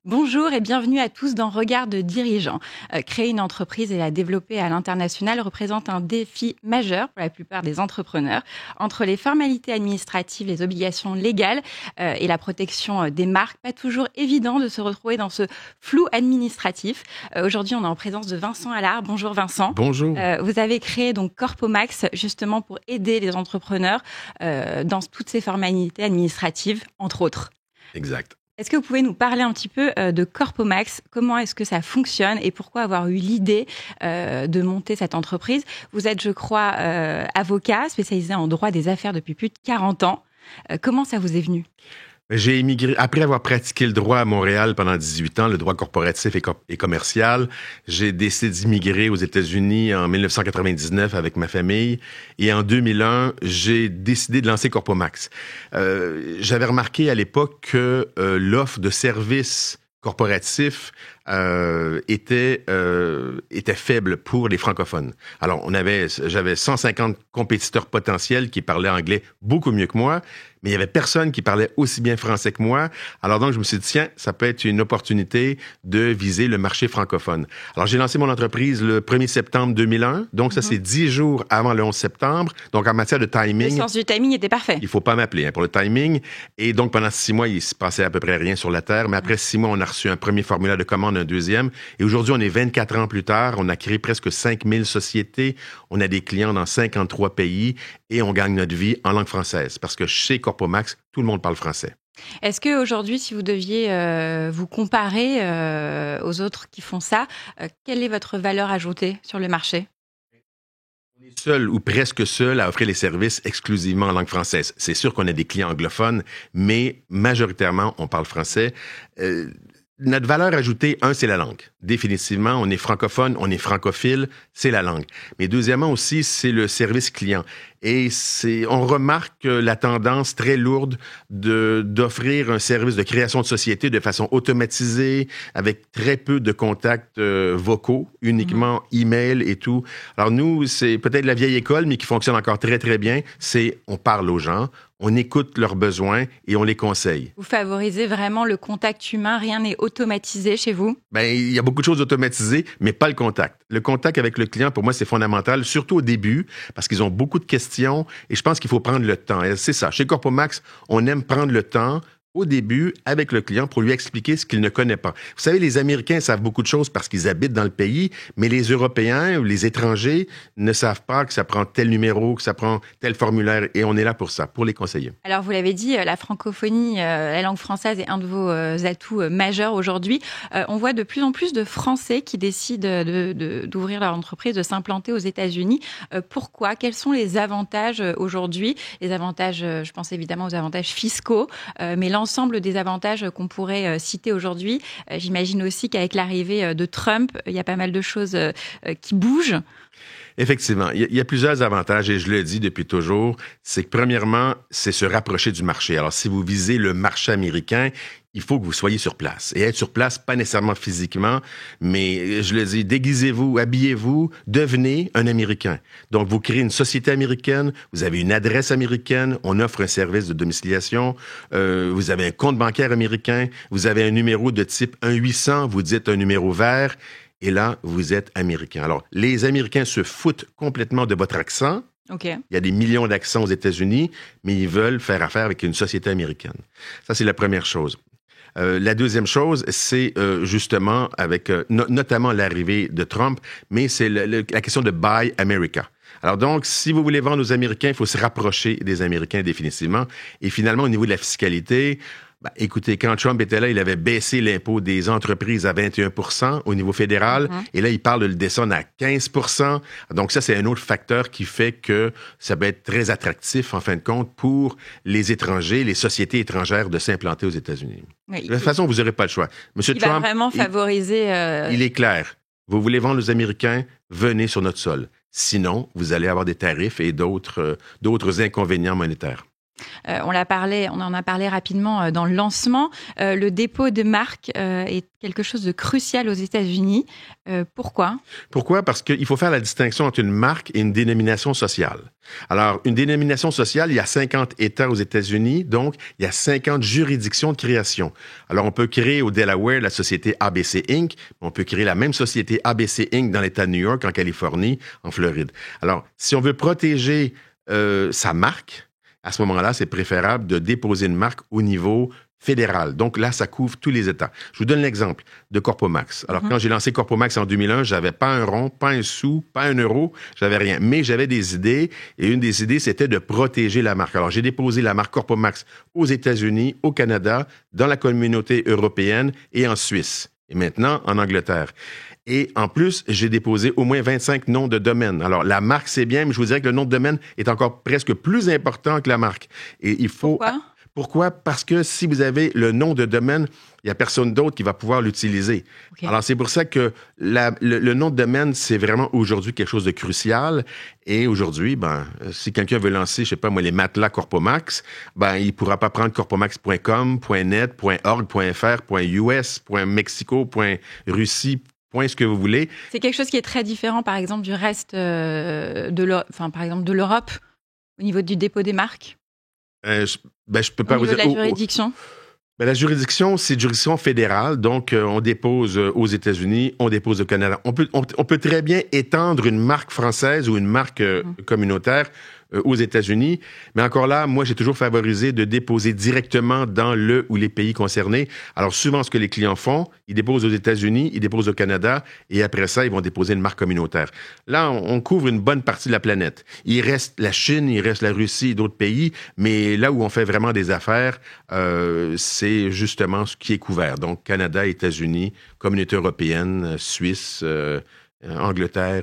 Bonjour et bienvenue à tous dans Regard de dirigeant. Créer une entreprise et la développer à l'international représente un défi majeur pour la plupart des entrepreneurs. Entre les formalités administratives, les obligations légales et la protection des marques, pas toujours évident de se retrouver dans ce flou administratif. Aujourd'hui, on est en présence de Vincent Allard. Bonjour Vincent. Bonjour. Vous avez créé donc Corpomax justement pour aider les entrepreneurs dans toutes ces formalités administratives, entre autres. Exact. Est-ce que vous pouvez nous parler un petit peu de Corpomax? Comment est-ce que ça fonctionne et pourquoi avoir eu l'idée de monter cette entreprise? Vous êtes, je crois, avocat spécialisé en droit des affaires depuis plus de 40 ans. Comment ça vous est venu? J'ai émigré, après avoir pratiqué le droit à Montréal pendant 18 ans, le droit corporatif et commercial, j'ai décidé d'immigrer aux États-Unis en 1999 avec ma famille. Et en 2001, j'ai décidé de lancer Corpomax. J'avais remarqué à l'époque que l'offre de services corporatifs était faible pour les francophones. Alors, j'avais 150 compétiteurs potentiels qui parlaient anglais beaucoup mieux que moi, mais il y avait personne qui parlait aussi bien français que moi. Alors donc, je me suis dit, tiens, ça peut être une opportunité de viser le marché francophone. Alors, j'ai lancé mon entreprise le 1er septembre 2001. Donc, ça, c'est 10 jours avant le 11 septembre. Donc, en matière de timing... Le sens du timing était parfait. Il faut pas m'appeler pour le timing. Et donc, pendant 6 mois, il se passait à peu près rien sur la Terre. Mais après 6 mois, on a reçu un premier formulaire de commande, un deuxième. Et aujourd'hui, on est 24 ans plus tard. On a créé presque 5000 sociétés. On a des clients dans 53 pays. Et on gagne notre vie en langue française. Parce que chez Corpomax, tout le monde parle français. Est-ce qu'aujourd'hui, si vous deviez vous comparer aux autres qui font ça, quelle est votre valeur ajoutée sur le marché? On est seul ou presque seul à offrir les services exclusivement en langue française. C'est sûr qu'on a des clients anglophones, mais majoritairement, on parle français. Notre valeur ajoutée, c'est la langue. Définitivement, on est francophone, on est francophile, c'est la langue. Mais deuxièmement aussi, c'est le service client. Et on remarque la tendance très lourde d'offrir un service de création de société de façon automatisée, avec très peu de contacts vocaux, uniquement email et tout. Alors nous, c'est peut-être la vieille école, mais qui fonctionne encore très, très bien. On parle aux gens, on écoute leurs besoins et on les conseille. Vous favorisez vraiment le contact humain, rien n'est automatisé chez vous? Il y a beaucoup de choses automatisées, mais pas le contact. Le contact avec le client, pour moi, c'est fondamental, surtout au début, parce qu'ils ont beaucoup de questions et je pense qu'il faut prendre le temps. Et c'est ça. Chez Corpomax, on aime prendre le temps au début avec le client pour lui expliquer ce qu'il ne connaît pas. Vous savez, les Américains savent beaucoup de choses parce qu'ils habitent dans le pays, mais les Européens ou les étrangers ne savent pas que ça prend tel numéro, que ça prend tel formulaire, et on est là pour ça, pour les conseiller. Alors, vous l'avez dit, la francophonie, la langue française est un de vos atouts majeurs aujourd'hui. On voit de plus en plus de Français qui décident d'ouvrir leur entreprise, de s'implanter aux États-Unis. Pourquoi? Quels sont les avantages aujourd'hui? Les avantages, je pense évidemment aux avantages fiscaux, mais l'ensemble des avantages qu'on pourrait citer aujourd'hui. J'imagine aussi qu'avec l'arrivée de Trump, il y a pas mal de choses qui bougent. Effectivement, il y a plusieurs avantages et je le dis depuis toujours, c'est que premièrement, c'est se rapprocher du marché. Alors, si vous visez le marché américain, il faut que vous soyez sur place. Et être sur place, pas nécessairement physiquement, mais je le dis, déguisez-vous, habillez-vous, devenez un Américain. Donc, vous créez une société américaine, vous avez une adresse américaine, on offre un service de domiciliation, vous avez un compte bancaire américain, vous avez un numéro de type 1-800, vous dites un numéro vert, et là, vous êtes Américain. Alors, les Américains se foutent complètement de votre accent. Okay. Il y a des millions d'accents aux États-Unis, mais ils veulent faire affaire avec une société américaine. Ça, c'est la première chose. La deuxième chose, c'est justement avec notamment l'arrivée de Trump, mais c'est la question de Buy America. Alors donc, si vous voulez vendre aux Américains, il faut se rapprocher des Américains définitivement. Et finalement, au niveau de la fiscalité, écoutez, quand Trump était là, il avait baissé l'impôt des entreprises à 21% au niveau fédéral. Et là, il parle de le descendre à 15%. Donc ça, c'est un autre facteur qui fait que ça peut être très attractif, en fin de compte, pour les étrangers, les sociétés étrangères de s'implanter aux États-Unis. Oui, de toute façon, vous n'aurez pas le choix. Monsieur Trump, va vraiment favoriser... Il est clair. Vous voulez vendre aux Américains, venez sur notre sol. Sinon, vous allez avoir des tarifs et d'autres inconvénients monétaires. On en a parlé rapidement dans le lancement. Le dépôt de marque est quelque chose de crucial aux États-Unis. Pourquoi? Pourquoi? Parce qu'il faut faire la distinction entre une marque et une dénomination sociale. Alors, une dénomination sociale, il y a 50 États aux États-Unis, donc il y a 50 juridictions de création. Alors, on peut créer au Delaware la société ABC Inc., on peut créer la même société ABC Inc. dans l'État de New York, en Californie, en Floride. Alors, si on veut protéger sa marque, à ce moment-là, c'est préférable de déposer une marque au niveau fédéral. Donc là, ça couvre tous les États. Je vous donne l'exemple de Corpomax. Alors, quand j'ai lancé Corpomax en 2001, j'avais pas un rond, pas un sou, pas un euro, j'avais rien. Mais j'avais des idées, et une des idées, c'était de protéger la marque. Alors, j'ai déposé la marque Corpomax aux États-Unis, au Canada, dans la communauté européenne et en Suisse. Et maintenant, en Angleterre. Et en plus, j'ai déposé au moins 25 noms de domaine. Alors, la marque, c'est bien, mais je vous dirais que le nom de domaine est encore presque plus important que la marque. Et il faut... Pourquoi? Parce que si vous avez le nom de domaine, il n'y a personne d'autre qui va pouvoir l'utiliser. Okay. Alors, c'est pour ça que le nom de domaine, c'est vraiment aujourd'hui quelque chose de crucial. Et aujourd'hui, si quelqu'un veut lancer, je sais pas moi, les matelas Corpomax, il ne pourra pas prendre corpomax.com, .net, .org, .fr, .us, .mexico, .russie, ce que vous voulez. C'est quelque chose qui est très différent, par exemple, du reste de l'Europe, au niveau du dépôt des marques. Je peux pas au niveau de la juridiction. La juridiction, c'est une juridiction fédérale, donc on dépose aux États-Unis, on dépose au Canada. On peut très bien étendre une marque française ou une marque communautaire aux États-Unis, mais encore là, moi, j'ai toujours favorisé de déposer directement dans le ou les pays concernés. Alors souvent, ce que les clients font, ils déposent aux États-Unis, ils déposent au Canada, et après ça, ils vont déposer une marque communautaire. Là, on couvre une bonne partie de la planète. Il reste la Chine, il reste la Russie et d'autres pays, mais là où on fait vraiment des affaires, c'est justement ce qui est couvert. Donc, Canada, États-Unis, Communauté européenne, Suisse, Angleterre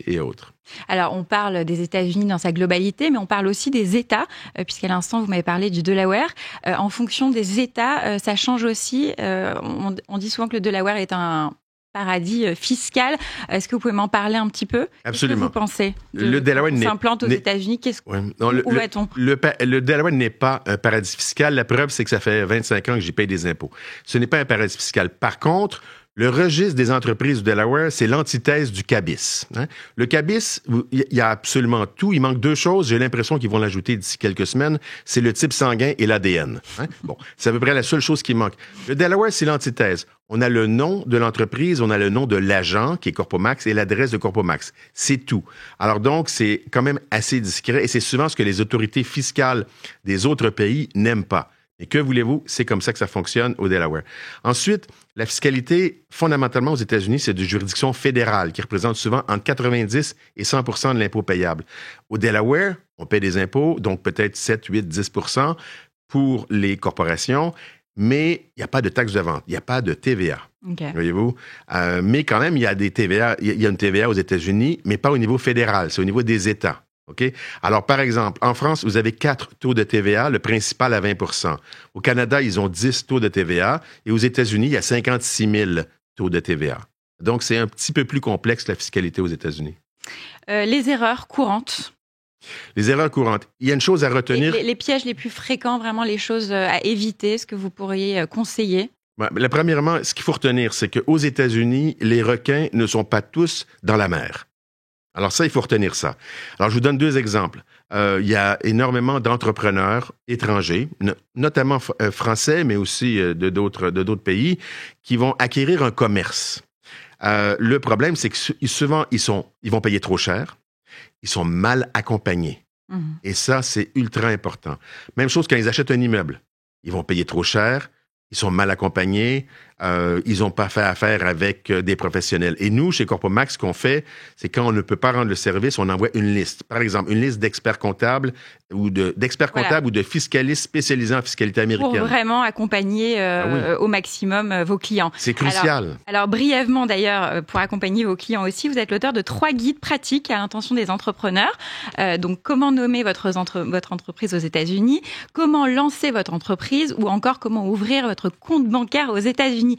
et autres. Alors, on parle des États-Unis dans sa globalité, mais on parle aussi des États, puisqu'à l'instant, vous m'avez parlé du Delaware. En fonction des États, ça change aussi. On dit souvent que le Delaware est un paradis fiscal. Est-ce que vous pouvez m'en parler un petit peu? Absolument. Qu'est-ce que vous pensez le Delaware s'implante aux États-Unis? Où va-t-on? Le Delaware n'est pas un paradis fiscal. La preuve, c'est que ça fait 25 ans que j'y paye des impôts. Ce n'est pas un paradis fiscal. Par contre, le registre des entreprises du Delaware, c'est l'antithèse du CABIS. Le CABIS, il y a absolument tout. Il manque deux choses. J'ai l'impression qu'ils vont l'ajouter d'ici quelques semaines. C'est le type sanguin et l'ADN. Bon, c'est à peu près la seule chose qui manque. Le Delaware, c'est l'antithèse. On a le nom de l'entreprise, on a le nom de l'agent, qui est Corpomax, et l'adresse de Corpomax. C'est tout. Alors donc, c'est quand même assez discret, et c'est souvent ce que les autorités fiscales des autres pays n'aiment pas. Et que voulez-vous, c'est comme ça que ça fonctionne au Delaware. Ensuite, la fiscalité, fondamentalement aux États-Unis, c'est de juridiction fédérale qui représente souvent entre 90 et 100 % de l'impôt payable. Au Delaware, on paie des impôts, donc peut-être 7, 8, 10 % pour les corporations, mais il n'y a pas de taxe de vente, il n'y a pas de TVA. Okay. Voyez-vous? Mais quand même, il y a des TVA, il y a une TVA aux États-Unis, mais pas au niveau fédéral, c'est au niveau des États. OK? Alors, par exemple, en France, vous avez 4 taux de TVA, le principal à 20 %. Au Canada, ils ont 10 taux de TVA. Et aux États-Unis, il y a 56 000 taux de TVA. Donc, c'est un petit peu plus complexe, la fiscalité aux États-Unis. Les erreurs courantes. Les erreurs courantes. Il y a une chose à retenir. Les pièges les plus fréquents, vraiment les choses à éviter, ce que vous pourriez conseiller? Premièrement, ce qu'il faut retenir, c'est qu'aux États-Unis, les requins ne sont pas tous dans la mer. Alors ça, il faut retenir ça. Alors, je vous donne 2 exemples. Il y a énormément d'entrepreneurs étrangers, notamment français, mais aussi de d'autres pays, qui vont acquérir un commerce. Le problème, c'est que souvent, ils vont payer trop cher. Ils sont mal accompagnés. Et ça, c'est ultra important. Même chose quand ils achètent un immeuble. Ils vont payer trop cher. Ils sont mal accompagnés, ils n'ont pas fait affaire avec des professionnels. Et nous, chez Corpomax, ce qu'on fait, c'est quand on ne peut pas rendre le service, on envoie une liste. Par exemple, une liste d'experts comptables ou comptables ou de fiscalistes spécialisés en fiscalité américaine. Pour vraiment accompagner au maximum vos clients. C'est crucial. Alors brièvement d'ailleurs, pour accompagner vos clients aussi, vous êtes l'auteur de 3 guides pratiques à l'intention des entrepreneurs. Donc, comment nommer votre entreprise aux États-Unis, comment lancer votre entreprise ou encore comment ouvrir votre compte bancaire aux États-Unis. États-Unis.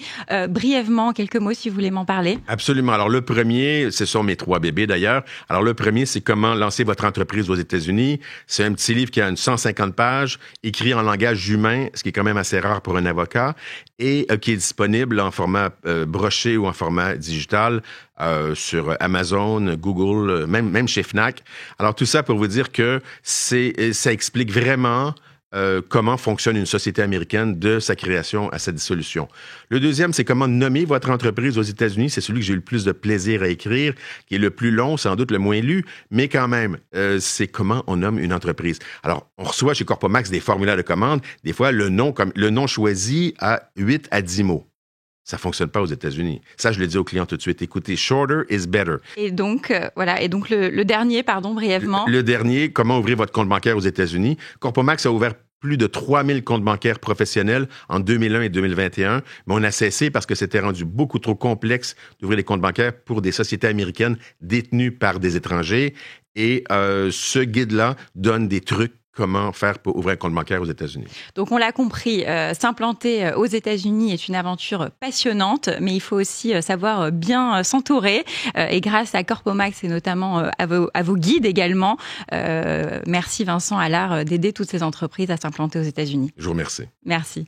Brièvement, quelques mots si vous voulez m'en parler. Absolument. Alors, le premier, ce sont mes 3 bébés d'ailleurs. Alors, le premier, c'est comment lancer votre entreprise aux États-Unis. C'est un petit livre qui a 150 pages, écrit en langage humain, ce qui est quand même assez rare pour un avocat, et qui est disponible en format broché ou en format digital sur Amazon, Google, même chez Fnac. Alors, tout ça pour vous dire que ça explique vraiment comment fonctionne une société américaine de sa création à sa dissolution. Le deuxième, c'est comment nommer votre entreprise aux États-Unis. C'est celui que j'ai eu le plus de plaisir à écrire, qui est le plus long, sans doute le moins lu, mais quand même, c'est comment on nomme une entreprise. Alors, on reçoit chez Corpomax des formulaires de commande. Des fois, le nom choisi a 8 à 10 mots. Ça fonctionne pas aux États-Unis. Ça, je le dis aux clients tout de suite. Écoutez, shorter is better. Et donc, voilà. Et donc, le dernier, brièvement. Le dernier, comment ouvrir votre compte bancaire aux États-Unis. Corpomax a ouvert plus de 3000 comptes bancaires professionnels en 2001 et 2021, mais on a cessé parce que c'était rendu beaucoup trop complexe d'ouvrir les comptes bancaires pour des sociétés américaines détenues par des étrangers. Et ce guide-là donne des trucs comment faire pour ouvrir un compte bancaire aux États-Unis. Donc, on l'a compris, s'implanter aux États-Unis est une aventure passionnante, mais il faut aussi savoir bien s'entourer. Et grâce à Corpomax et notamment à vos guides également, merci Vincent Allard d'aider toutes ces entreprises à s'implanter aux États-Unis. Je vous remercie. Merci.